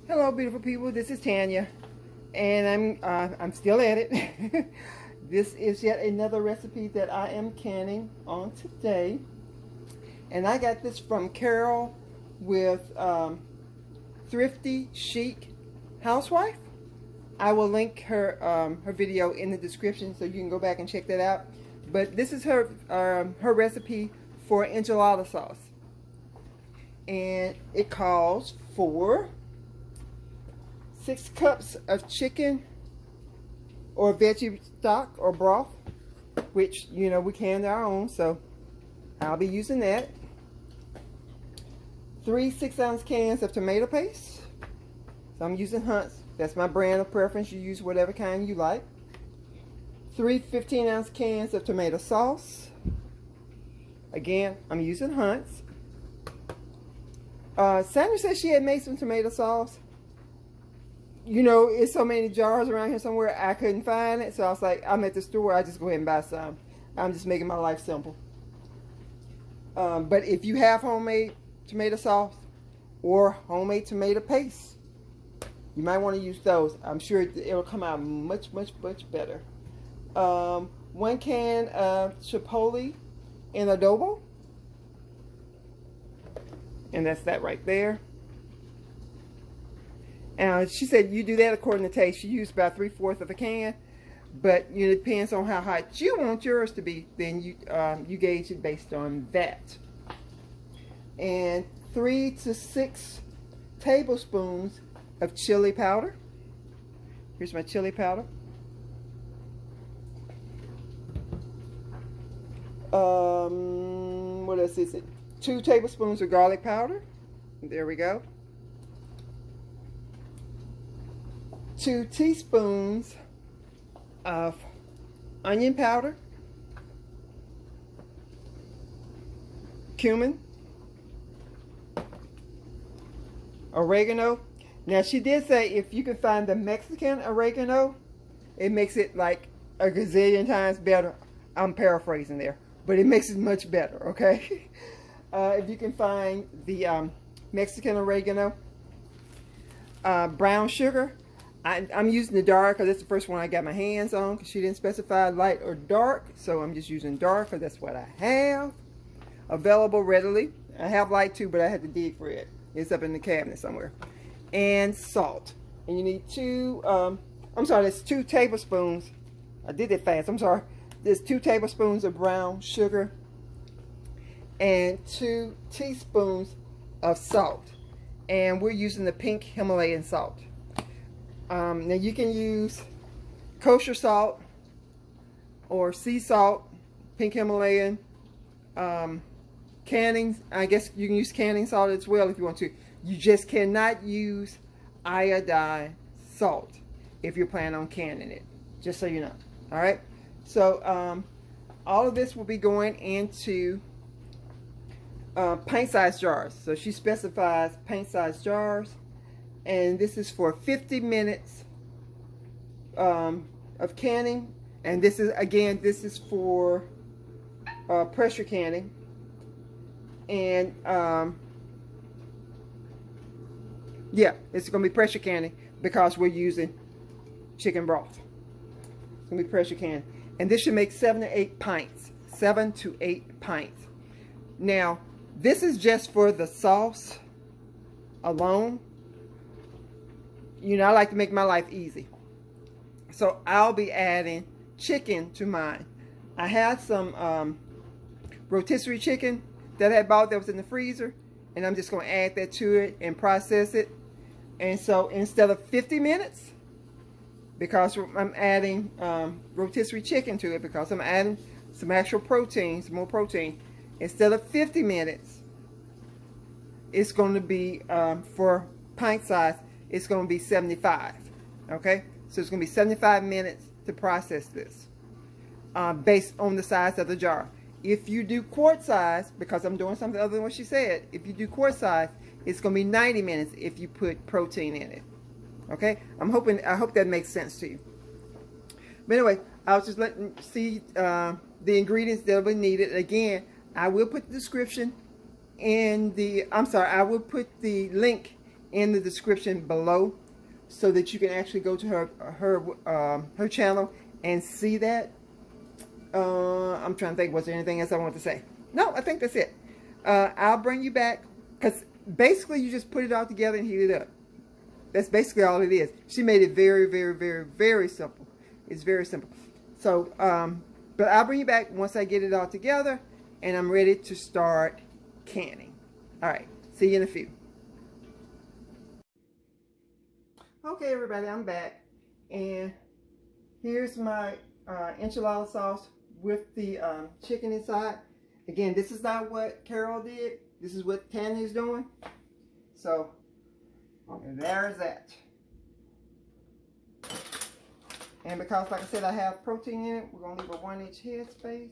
Hello, beautiful people. This is Tanya, and I'm still at it. This is yet another recipe that I am canning on today, and I got this from Carol with Thrifty, Chic, Housewife. I will link her her video in the description so you can go back and check that out. But this is her recipe for enchilada sauce, and it calls for 6 cups of chicken or veggie stock or broth, which, you know, we can our own, so I'll be using that. 3 6-ounce cans of tomato paste. So I'm using Hunt's. That's my brand of preference. You use whatever kind you like. 3 15-ounce cans of tomato sauce. Again, I'm using Hunt's. Sandra said she had made some tomato sauce. You know, it's so many jars around here somewhere, I couldn't find it. So I was like, I'm at the store, I just go ahead and buy some. I'm just making my life simple. But if you have homemade tomato sauce or homemade tomato paste, you might want to use those. I'm sure it'll come out much better. 1 can of chipotle in adobo. And that's that right there. She said you do that according to taste. She used about 3/4 of a can, but you know, it depends on how hot you want yours to be. Then you gauge it based on that. And 3 to 6 tablespoons of chili powder. Here's my chili powder. What else is it? 2 tablespoons of garlic powder. There we go. 2 teaspoons of onion powder, cumin, oregano. Now she did say if you can find the Mexican oregano, it makes it like a gazillion times better. I'm paraphrasing there, but it makes it much better, okay? If you can find the Mexican oregano, brown sugar. I'm using the dark because that's the first one I got my hands on, because she didn't specify light or dark, so I'm just using dark because that's what I have available readily. I have light too, but I had to dig for it. It's up in the cabinet somewhere. And salt. And you need 2, I'm sorry, that's 2 tablespoons. I did it fast, I'm sorry. There's 2 tablespoons of brown sugar and 2 teaspoons of salt. And we're using the pink Himalayan salt. Now you can use kosher salt or sea salt, pink Himalayan, canning. I guess you can use canning salt as well if you want to. You just cannot use iodine salt if you're planning on canning it, just so you know. All right, so all of this will be going into pint-sized jars. So she specifies pint-sized jars. And this is for 50 minutes of canning. And this is, again, this is for pressure canning. And yeah, it's going to be pressure canning because we're using chicken broth. It's going to be pressure canning. And this should make 7 to 8 pints. 7 to 8 pints. Now, this is just for the sauce alone. You know, I like to make my life easy. So I'll be adding chicken to mine. I had some rotisserie chicken that I had bought that was in the freezer. And I'm just going to add that to it and process it. And so instead of 50 minutes, because I'm adding rotisserie chicken to it, because I'm adding some actual protein, some more protein. Instead of 50 minutes, it's going to be, for pint size, it's going to be 75. Okay, so it's going to be 75 minutes to process this, based on the size of the jar. If you do quart size, because I'm doing something other than what she said, if you do quart size, it's going to be 90 minutes if you put protein in it. Okay, I hope that makes sense to you. But anyway, I was just letting you see the ingredients that will be needed. Again, I will put the description in the, I will put the link in the description below so that you can actually go to her channel and see that. I'm trying to think, was there anything else I want to say? No, I think that's it. I'll bring you back, because basically you just put it all together and heat it up. That's basically all it is. She made it very, very, very, very simple. It's very simple. So, but I'll bring you back once I get it all together and I'm ready to start canning. All right, see you in a few. Okay, everybody, I'm back. And here's my enchilada sauce with the chicken inside. Again, this is not what Carol did. This is what Tanya is doing. So, there's that. And because, like I said, I have protein in it, we're going to leave a 1-inch headspace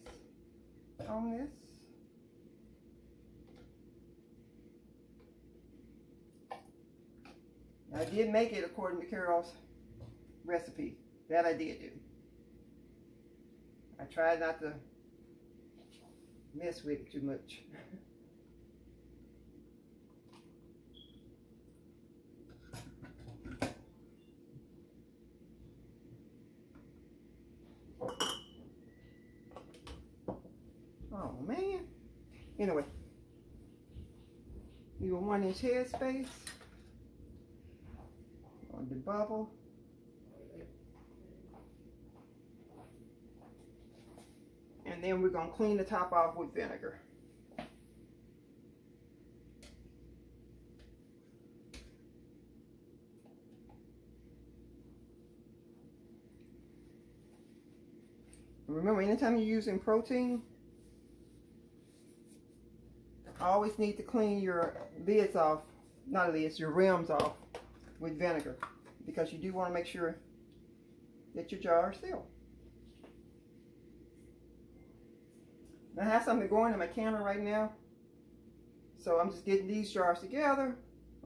on this. I did make it according to Carol's recipe. That I did do. I tried not to mess with it too much. Oh man. Anyway, leave a 1-inch headspace on the bubble. And then we're going to clean the top off with vinegar. Remember, anytime you're using protein, always need to clean your lids off, not lids, your rims off with vinegar, because you do want to make sure that your jar is sealed. Now I have something going in my counter right now, so I'm just getting these jars together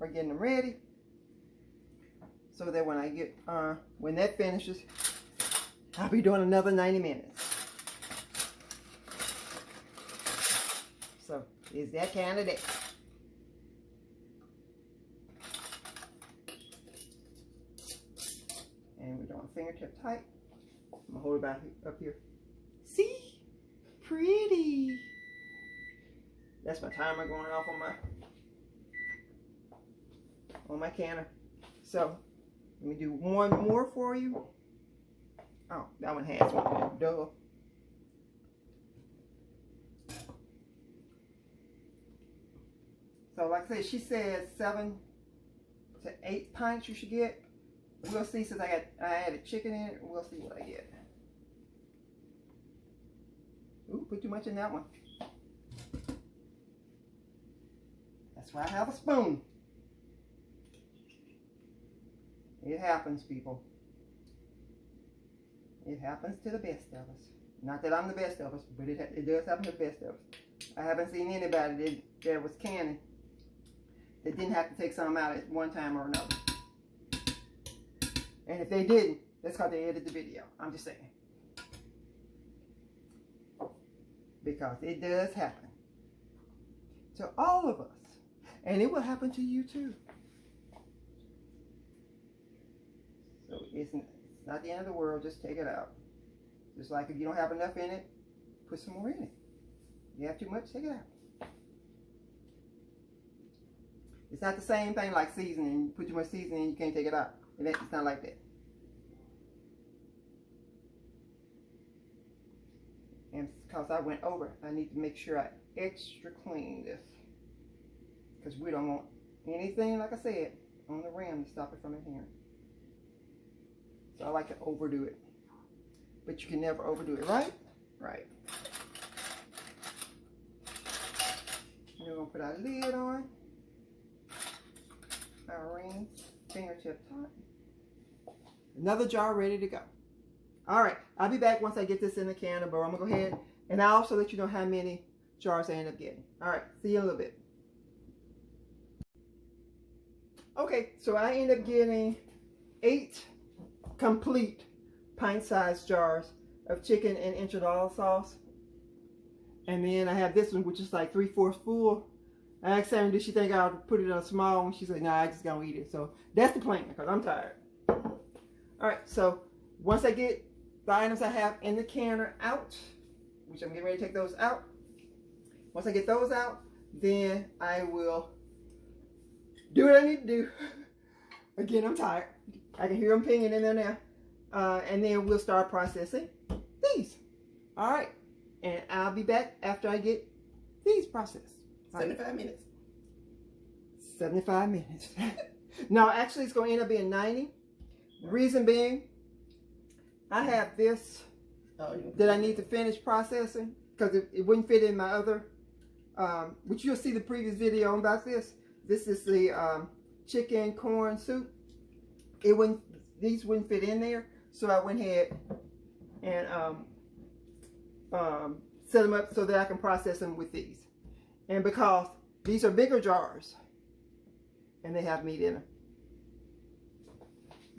or getting them ready, so that when I get when that finishes, I'll be doing another 90 minutes. So it's that kind of day. And we're doing fingertip tight. I'm gonna hold it back up here. See? Pretty. That's my timer going off on my canner. So let me do one more for you. Oh, that one has one. Duh. So like I said, she said 7 to 8 pints you should get. We'll see, since I added chicken in it. We'll see what I get. Ooh, put too much in that one. That's why I have a spoon. It happens, people. It happens to the best of us. Not that I'm the best of us, but it does happen to the best of us. I haven't seen anybody that was canning that didn't have to take some out at one time or another. And if they didn't, that's because they edited the video. I'm just saying. Because it does happen to all of us. And it will happen to you too. So it's not the end of the world. Just take it out. Just like if you don't have enough in it, put some more in it. If you have too much, take it out. It's not the same thing like seasoning. You put too much seasoning and you can't take it out. It's not like that. And because I went over, I need to make sure I extra clean this. Because we don't want anything, like I said, on the rim to stop it from adhering. So I like to overdo it. But you can never overdo it, right? Right. We're going to put our lid on. Our ring, fingertip tight. Another jar ready to go. All right, I'll be back once I get this in the can, but I'm going to go ahead and I'll also let you know how many jars I end up getting. All right, see you in a little bit. Okay, so I end up getting 8 complete pint-sized jars of chicken and enchilada sauce. And then I have this one, which is like 3/4 full. I asked Sarah, did she think I'll put it on small one? She said, nah, I just gonna eat it. So that's the plan, because I'm tired. All right, so once I get the items I have in the canner out, which I'm getting ready to take those out. Once I get those out, then I will do what I need to do. Again, I'm tired. I can hear them pinging in there now. And then we'll start processing these. All right. And I'll be back after I get these processed. 75 minutes. 75 minutes. No, actually it's going to end up being 90. Reason being, I have this that I need to finish processing because it wouldn't fit in my other, which you'll see the previous video about this. This is the chicken corn soup. These wouldn't fit in there, so I went ahead and set them up so that I can process them with these. And because these are bigger jars and they have meat in them,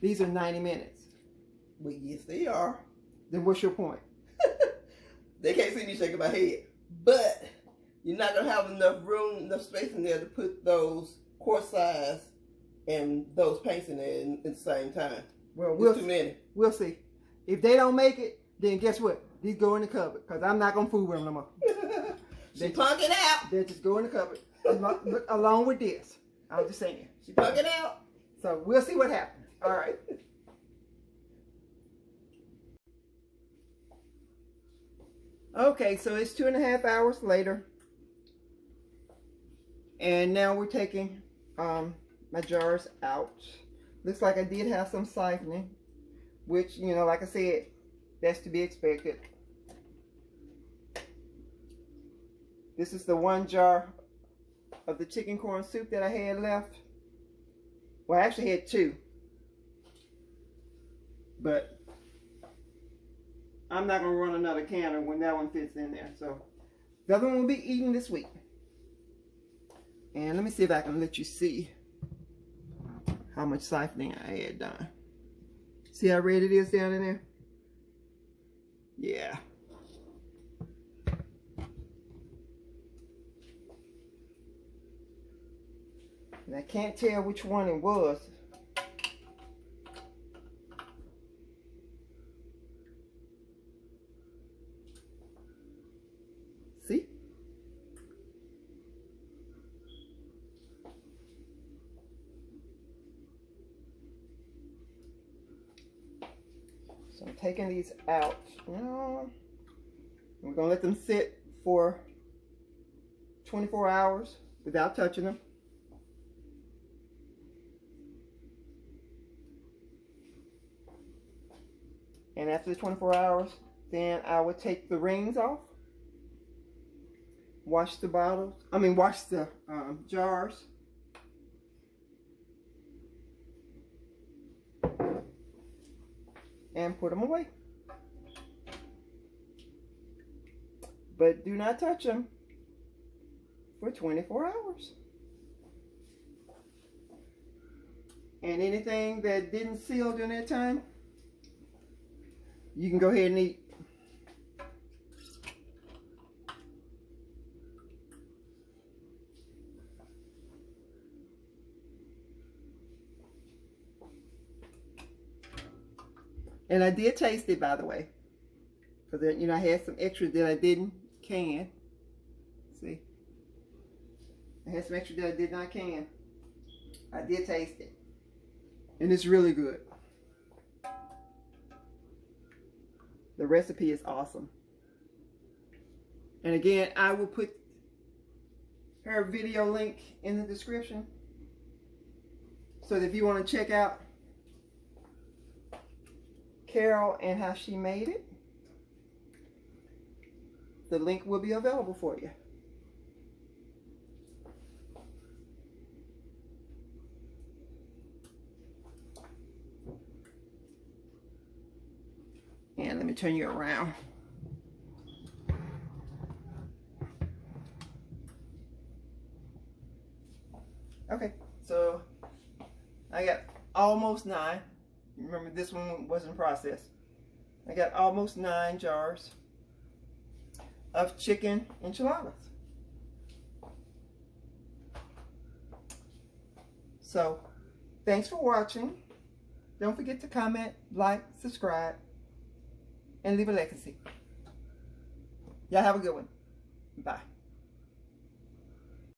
these are 90 minutes. Well, yes, they are. Then what's your point? They can't see me shaking my head. But you're not going to have enough room, enough space in there to put those quart size and those paints in there at the same time. Well, too many. We'll see. If they don't make it, then guess what? These go in the cupboard because I'm not going to fool with them no more. She punk it out. They just go in the cupboard along with this. I'm just saying. She punk it out. So we'll see what happens. All right. Okay, so it's 2.5 hours later. And now we're taking my jars out. Looks like I did have some siphoning, which, you know, like I said, that's to be expected. This is the one jar of the chicken corn soup that I had left. Well, I actually had two. But I'm not going to run another canner when that one fits in there. So the other one will be eaten this week. And let me see if I can let you see how much siphoning I had done. See how red it is down in there? Yeah. And I can't tell which one it was. See? So I'm taking these out. No. We're going to let them sit for 24 hours without touching them. And after the 24 hours, then I would take the rings off. Wash the bottles. Wash the jars. And put them away. But do not touch them for 24 hours. And anything that didn't seal during that time, you can go ahead and eat. And I did taste it, by the way, because you know I had some extra that I didn't can. See, I had some extra that I did not can. I did taste it, and it's really good. The recipe is awesome. And again, I will put her video link in the description, so that if you want to check out Carol and how she made it, the link will be available for you. And let me turn you around. Okay, so I got almost 9. Remember, this one wasn't processed. I got almost 9 jars of chicken enchiladas. So, thanks for watching. Don't forget to comment, like, subscribe, and leave a legacy. Y'all have a good one. Bye.